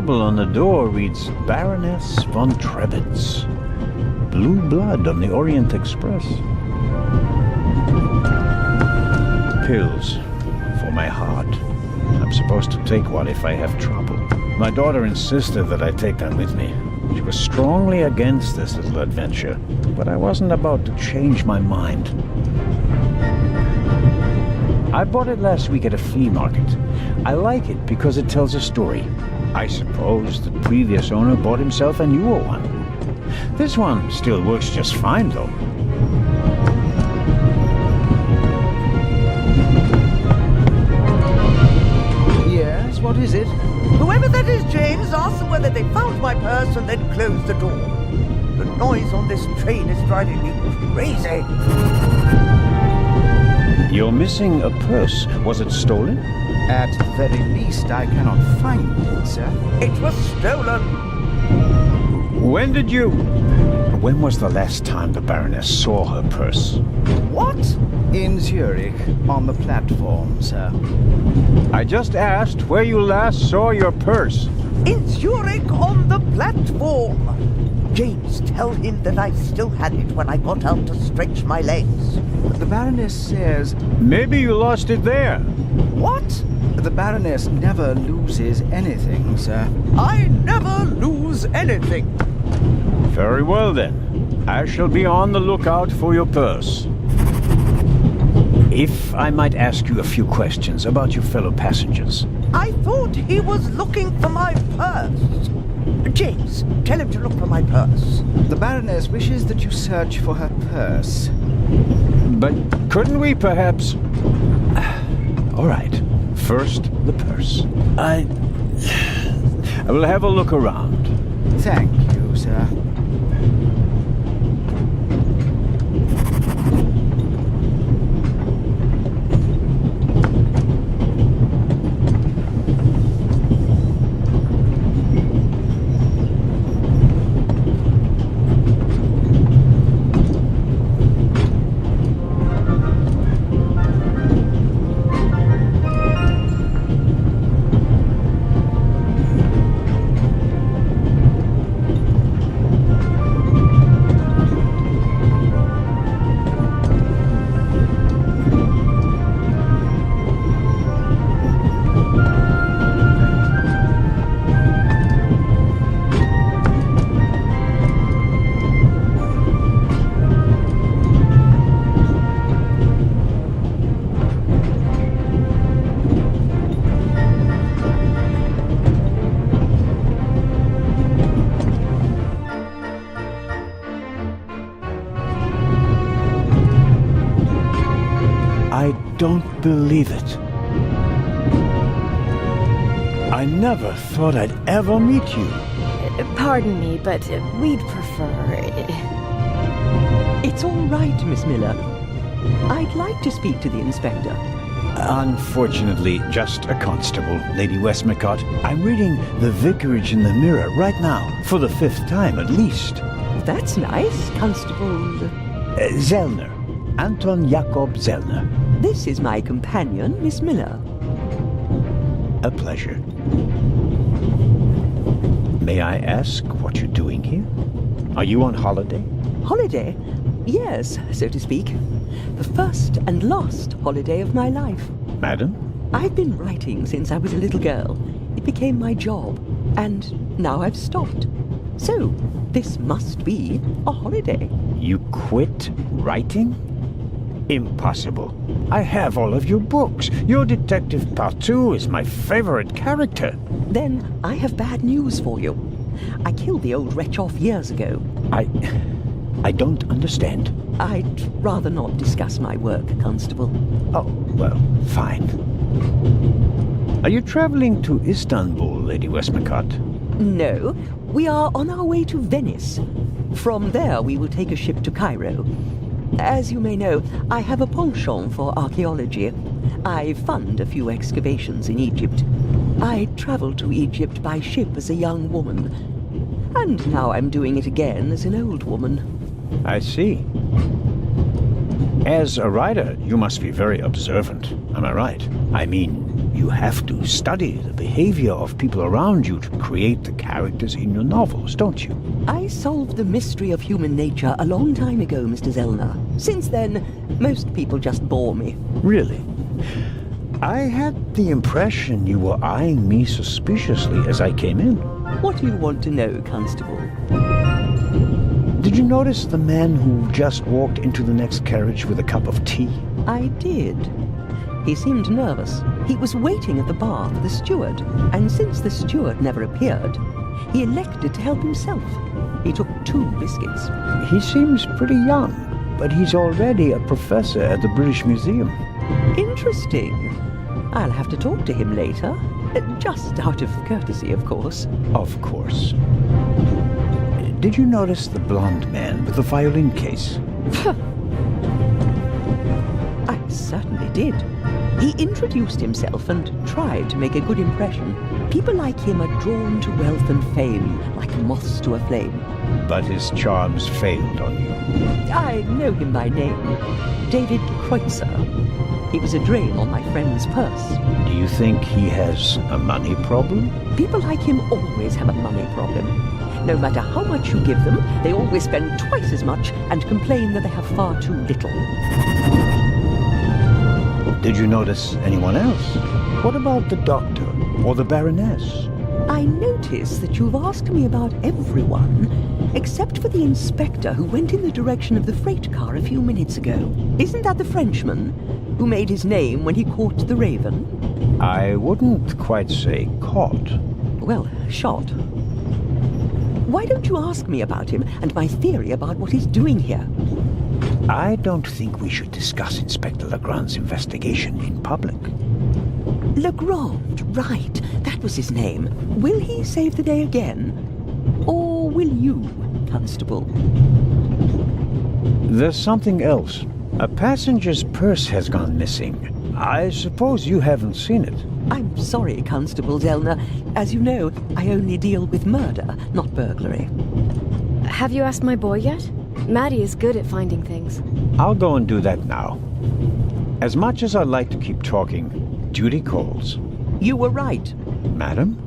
label on the door reads Baroness von Trebitz. Blue blood on the Orient Express. Pills for my heart. I'm supposed to take one if I have trouble. My daughter insisted that I take them with me. She was strongly against this little adventure, but I wasn't about to change my mind. I bought it last week at a flea market. I like it because it tells a story. I suppose the previous owner bought himself a newer one. This one still works just fine, though. Yes, what is it? Whoever that is, James, ask them whether they found my purse and then closed the door. The noise on this train is driving me crazy. You're missing a purse. Was it stolen? At the very least, I cannot find it, sir. It was stolen. When was the last time the Baroness saw her purse? What? In Zurich, on the platform, sir. I just asked where you last saw your purse. In Zurich on the platform. James, tell him that I still had it when I got out to stretch my legs. The Baroness says... Maybe you lost it there. What? The Baroness never loses anything, sir. I never lose anything. Very well then. I shall be on the lookout for your purse. If I might ask you a few questions about your fellow passengers. I thought he was looking for my purse. James, tell him to look for my purse. The Baroness wishes that you search for her purse. But couldn't we perhaps... All right. First, the purse. I will have a look around. Thank you, sir. I don't believe it. I never thought I'd ever meet you. Pardon me, but we'd prefer... It's all right, Miss Miller. I'd like to speak to the inspector. Unfortunately, just a constable, Lady Westmacott. I'm reading The Vicarage in the Mirror right now, for the 5th time at least. That's nice, Constable... Zellner. Anton Jakob Zellner. This is my companion, Miss Miller. A pleasure. May I ask what you're doing here? Are you on holiday? Holiday? Yes, so to speak. The first and last holiday of my life. Madam? I've been writing since I was a little girl. It became my job, and now I've stopped. So, this must be a holiday. You quit writing? Impossible. I have all of your books. Your Detective Partout is my favorite character. Then I have bad news for you. I killed the old wretch off years ago. I don't understand. I'd rather not discuss my work, Constable. Oh, well, fine. Are you traveling to Istanbul, Lady Westmacott? No, we are on our way to Venice. From there we will take a ship to Cairo. As you may know, I have a penchant for archaeology. I fund a few excavations in Egypt. I traveled to Egypt by ship as a young woman. And now I'm doing it again as an old woman. I see. As a writer, you must be very observant, am I right? I mean, you have to study the behavior of people around you to create the characters in your novels, don't you? I solved the mystery of human nature a long time ago, Mr. Zellner. Since then, most people just bore me. Really? I had the impression you were eyeing me suspiciously as I came in. What do you want to know, Constable? Did you notice the man who just walked into the next carriage with a cup of tea? I did. He seemed nervous. He was waiting at the bar for the steward, and since the steward never appeared, he elected to help himself. He took 2 biscuits. He seems pretty young, but he's already a professor at the British Museum. Interesting. I'll have to talk to him later. Just out of courtesy, of course. Of course. Did you notice the blonde man with the violin case? I certainly did. He introduced himself and tried to make a good impression. People like him are drawn to wealth and fame, like moths to a flame. But his charms failed on you. I know him by name. David Kreutzer. He was a drain on my friend's purse. Do you think he has a money problem? People like him always have a money problem. No matter how much you give them, they always spend twice as much and complain that they have far too little. Did you notice anyone else? What about the doctor or the Baroness? I notice that you've asked me about everyone, except for the inspector who went in the direction of the freight car a few minutes ago. Isn't that the Frenchman who made his name when he caught the raven? I wouldn't quite say caught. Well, shot. Why don't you ask me about him and my theory about what he's doing here? I don't think we should discuss Inspector Legrand's investigation in public. Legrand, right. That was his name. Will he save the day again? Or will you, Constable? There's something else. A passenger's purse has gone missing. I suppose you haven't seen it. I'm sorry, Constable Zellner. As you know, I only deal with murder, not burglary. Have you asked my boy yet? Maddie is good at finding things. I'll go and do that now. As much as I'd like to keep talking, duty calls. You were right. Madam?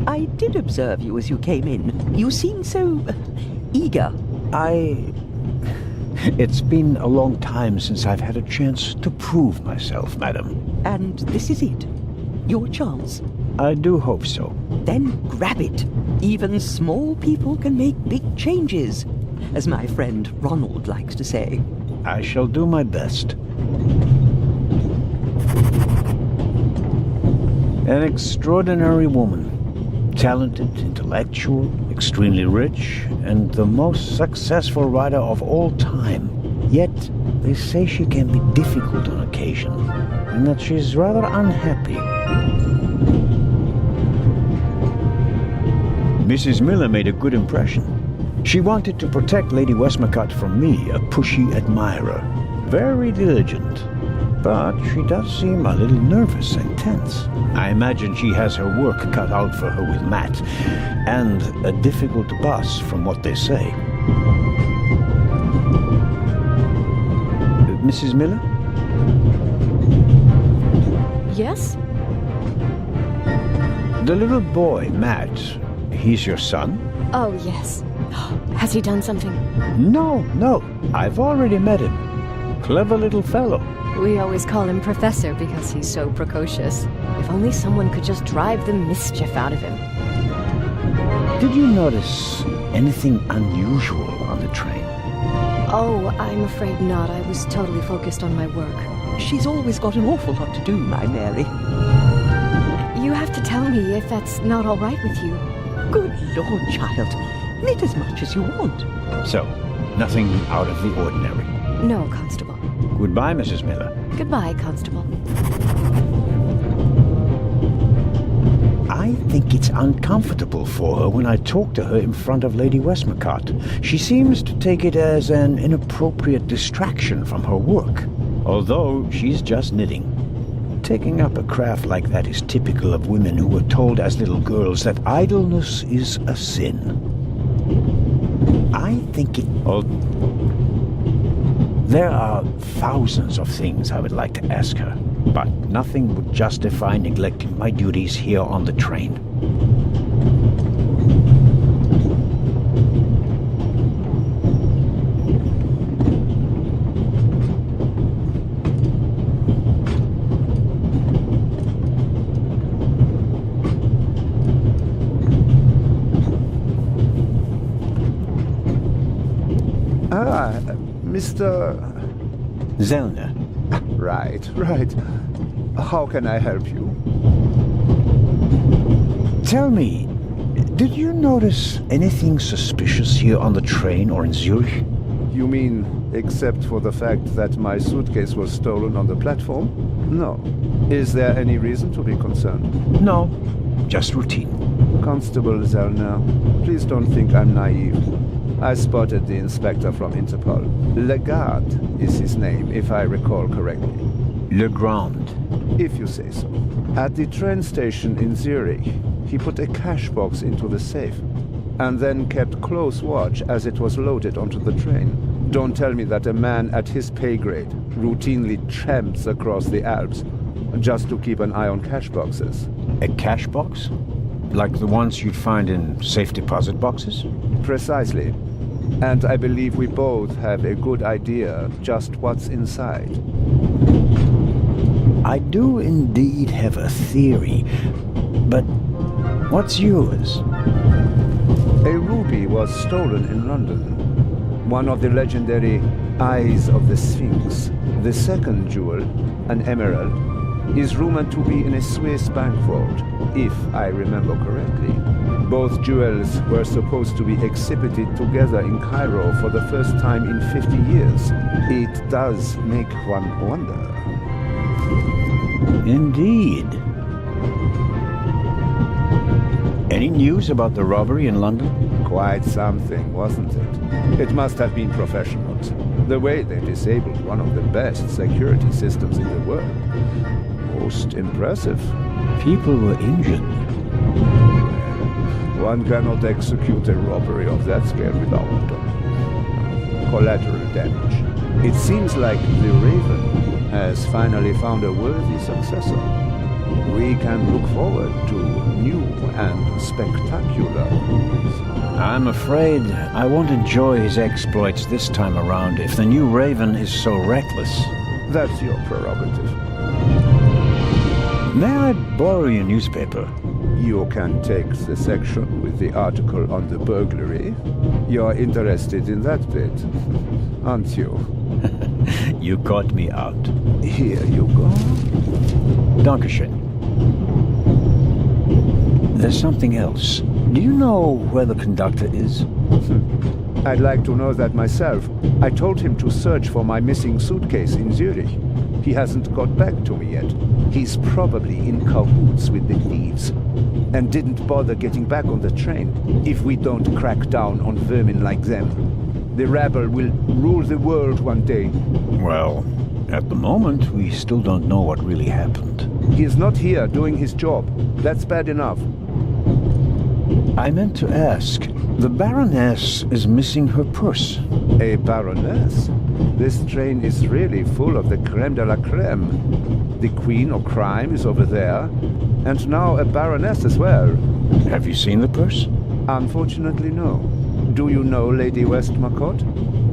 I did observe you as you came in. You seemed so eager. It's been a long time since I've had a chance to prove myself, madam. And this is it. Your chance. I do hope so. Then grab it. Even small people can make big changes, as my friend Ronald likes to say. I shall do my best. An extraordinary woman. Talented, intellectual, extremely rich, and the most successful writer of all time. Yet, they say she can be difficult on occasion, and that she's rather unhappy. Mrs. Miller made a good impression. She wanted to protect Lady Westmacott from me, a pushy admirer. Very diligent. But she does seem a little nervous and tense. I imagine she has her work cut out for her with Matt, and a difficult boss from what they say. Mrs. Miller? Yes? The little boy, Matt, he's your son? Oh, yes. Has he done something? No, I've already met him. Clever little fellow. We always call him Professor because he's so precocious. If only someone could just drive the mischief out of him. Did you notice anything unusual on the train? Oh, I'm afraid not. I was totally focused on my work. She's always got an awful lot to do, my Mary. You have to tell me if that's not all right with you. Good Lord, child. Knit as much as you want. So, nothing out of the ordinary. No, Constable. Goodbye, Mrs. Miller. Goodbye, Constable. I think it's uncomfortable for her when I talk to her in front of Lady Westmacott. She seems to take it as an inappropriate distraction from her work, although she's just knitting. Taking up a craft like that is typical of women who were told as little girls that idleness is a sin. I think it... There are thousands of things I would like to ask her, but nothing would justify neglecting my duties here on the train. Ah, Mr. Zellner. Right. How can I help you? Tell me, did you notice anything suspicious here on the train or in Zurich? You mean, except for the fact that my suitcase was stolen on the platform? No. Is there any reason to be concerned? No, just routine. Constable Zellner, please don't think I'm naive. I spotted the inspector from Interpol. Legarde is his name, if I recall correctly. Legrand. If you say so. At the train station in Zurich, he put a cash box into the safe, and then kept close watch as it was loaded onto the train. Don't tell me that a man at his pay grade routinely tramps across the Alps just to keep an eye on cash boxes. A cash box? Like the ones you'd find in safe deposit boxes? Precisely. And I believe we both have a good idea just what's inside. I do indeed have a theory, but what's yours? A ruby was stolen in London. One of the legendary Eyes of the Sphinx. The second jewel, an emerald, is rumored to be in a Swiss bank vault, if I remember correctly. Both jewels were supposed to be exhibited together in Cairo for the first time in 50 years. It does make one wonder. Indeed. Any news about the robbery in London? Quite something, wasn't it? It must have been professionals. The way they disabled one of the best security systems in the world. Most impressive. People were injured. One cannot execute a robbery of that scale without collateral damage. It seems like the Raven has finally found a worthy successor. We can look forward to new and spectacular movies. I'm afraid I won't enjoy his exploits this time around if the new Raven is so reckless. That's your prerogative. May I borrow your newspaper? You can take the section with the article on the burglary. You're interested in that bit, aren't you? You caught me out. Here you go. Dankeschön. There's something else. Do you know where the conductor is? I'd like to know that myself. I told him to search for my missing suitcase in Zurich. He hasn't got back to me yet. He's probably in cahoots with the thieves, and didn't bother getting back on the train. If we don't crack down on vermin like them, the rabble will rule the world one day. Well, at the moment, we still don't know what really happened. He is not here doing his job. That's bad enough. I meant to ask, the Baroness is missing her purse. A baroness? This train is really full of the creme de la creme. The queen of crime is over there, and now a baroness as well. Have you seen the purse? Unfortunately, no. Do you know Lady Westmacott?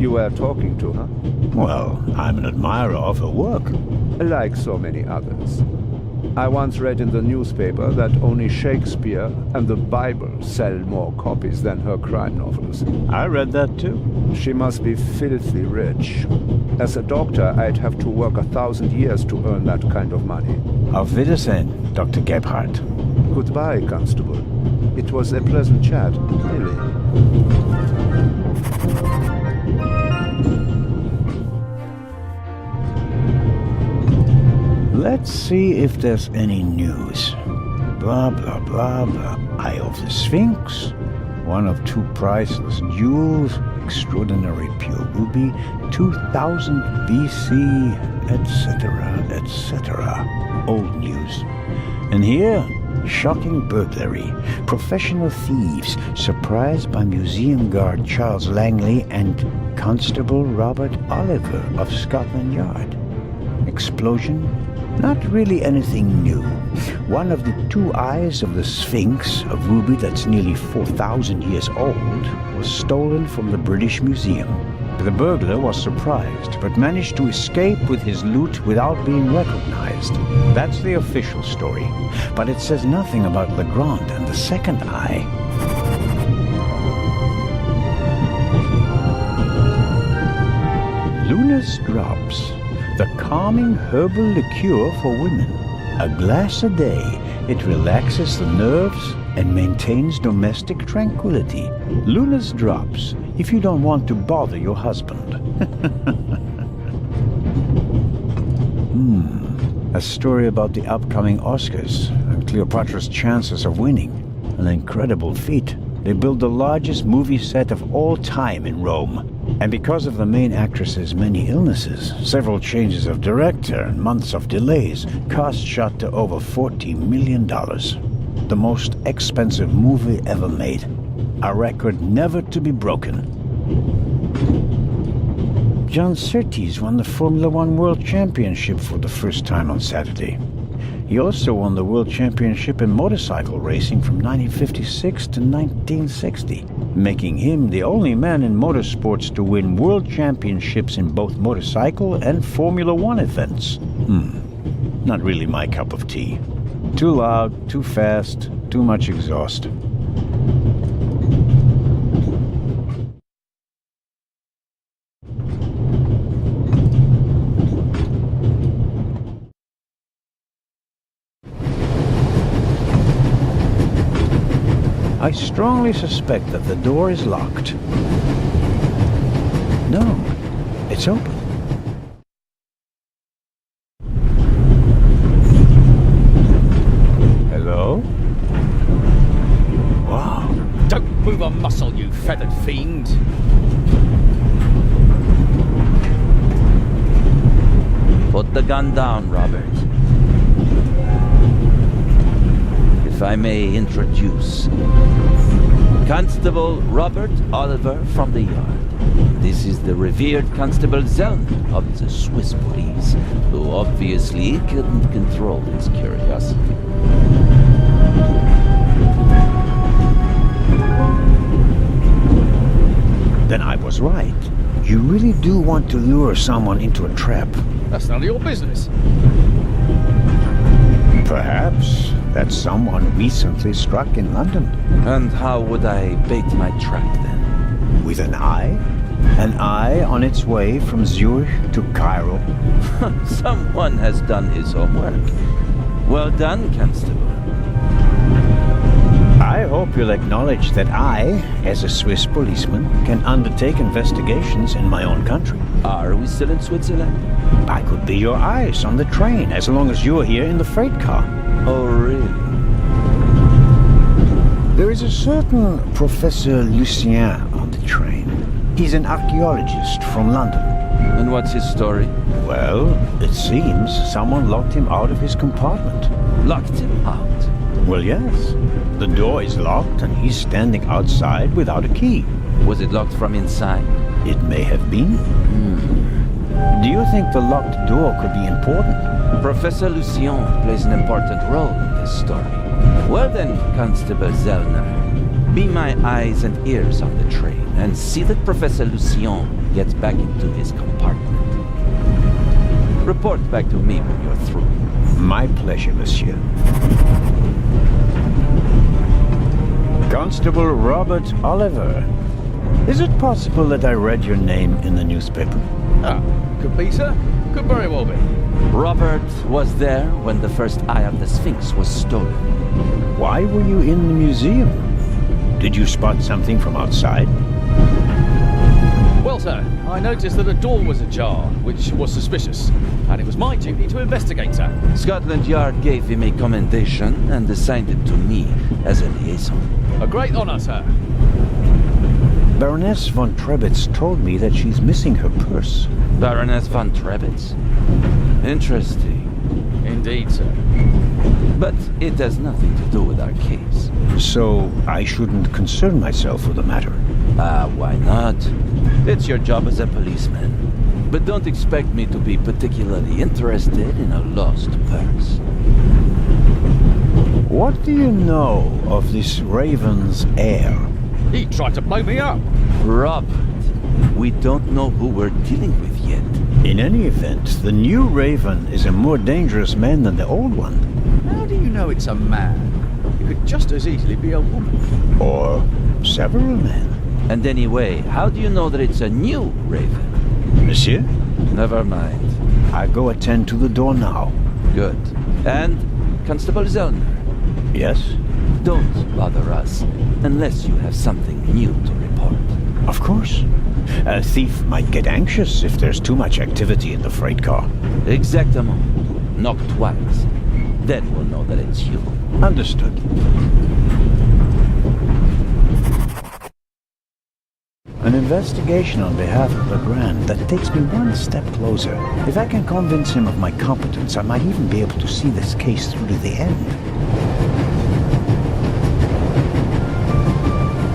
You were talking to her. Well, I'm an admirer of her work. Like so many others. I once read in the newspaper that only Shakespeare and the Bible sell more copies than her crime novels. I read that too. She must be filthy rich. As a doctor, I'd have to work 1,000 years to earn that kind of money. Auf Wiedersehen, Dr. Gebhardt. Goodbye, Constable. It was a pleasant chat, really. Let's see if there's any news. Blah, blah, blah, blah. Eye of the Sphinx. One of two priceless jewels. Extraordinary pure ruby. 2000 BC, etc., etc. Old news. And here, shocking burglary. Professional thieves surprised by museum guard Charles Langley and Constable Robert Oliver of Scotland Yard. Explosion? Not really anything new. One of the two eyes of the Sphinx, a ruby that's nearly 4,000 years old, was stolen from the British Museum. The burglar was surprised, but managed to escape with his loot without being recognized. That's the official story. But it says nothing about Legrand and the second eye. Luna's Drops, the calming herbal liqueur for women. A glass a day, it relaxes the nerves and maintains domestic tranquility. Luna's Drops, if you don't want to bother your husband. A story about the upcoming Oscars and Cleopatra's chances of winning. An incredible feat. They built the largest movie set of all time in Rome. And because of the main actress's many illnesses, several changes of director, and months of delays, cost shot to over $40 million. The most expensive movie ever made. A record never to be broken. John Surtees won the Formula One World Championship for the first time on Saturday. He also won the World Championship in motorcycle racing from 1956 to 1960, making him the only man in motorsports to win world championships in both motorcycle and Formula One events. Not really my cup of tea. Too loud, too fast, too much exhaust. I strongly suspect that the door is locked. No, it's open. Hello? Wow. Don't move a muscle, you feathered fiend. Put the gun down, Robert. If I may introduce Constable Robert Oliver from the Yard. This is the revered Constable Zellner of the Swiss police, who obviously couldn't control his curiosity. Then I was right. You really do want to lure someone into a trap. That's none of your business. Perhaps that someone recently struck in London. And how would I bait my trap then? With an eye? An eye on its way from Zurich to Cairo. Someone has done his homework. Well done, Constable. I hope you'll acknowledge that I, as a Swiss policeman, can undertake investigations in my own country. Are we still in Switzerland? I could be your eyes on the train as long as you're here in the freight car. Oh, really? There is a certain Professor Lucien on the train. He's an archaeologist from London. And what's his story? Well, it seems someone locked him out of his compartment. Locked him out? Well, yes. The door is locked and he's standing outside without a key. Was it locked from inside? It may have been. Do you think the locked door could be important? Professor Lucien plays an important role in this story. Well then, Constable Zellner, be my eyes and ears on the train and see that Professor Lucien gets back into his compartment. Report back to me when you're through. My pleasure, monsieur. Constable Robert Oliver. Is it possible that I read your name in the newspaper? Ah, could be, sir. Could very well be. Robert was there when the first eye of the Sphinx was stolen. Why were you in the museum? Did you spot something from outside? Well, sir, I noticed that a door was ajar, which was suspicious, and it was my duty to investigate, sir. Scotland Yard gave him a commendation and assigned it to me as a liaison. A great honor, sir. Baroness von Trebitz told me that she's missing her purse. Baroness von Trebitz? Interesting. Indeed, sir. But it has nothing to do with our case. So I shouldn't concern myself with the matter. Why not? It's your job as a policeman. But don't expect me to be particularly interested in a lost purse. What do you know of this Raven's heir? He tried to blow me up. Robert, we don't know who we're dealing with yet. In any event, the new Raven is a more dangerous man than the old one. How do you know it's a man? It could just as easily be a woman. Or several men. And anyway, how do you know that it's a new Raven? Monsieur, Never mind. I go attend to the door now. Good. And, Constable Zellner, Yes? don't bother us unless you have something new to report. Of course. A thief might get anxious if there's too much activity in the freight car. Exactement. Knock twice. Then we'll know that it's you. Understood. An investigation on behalf of Legrand that takes me one step closer. If I can convince him of my competence, I might even be able to see this case through to the end.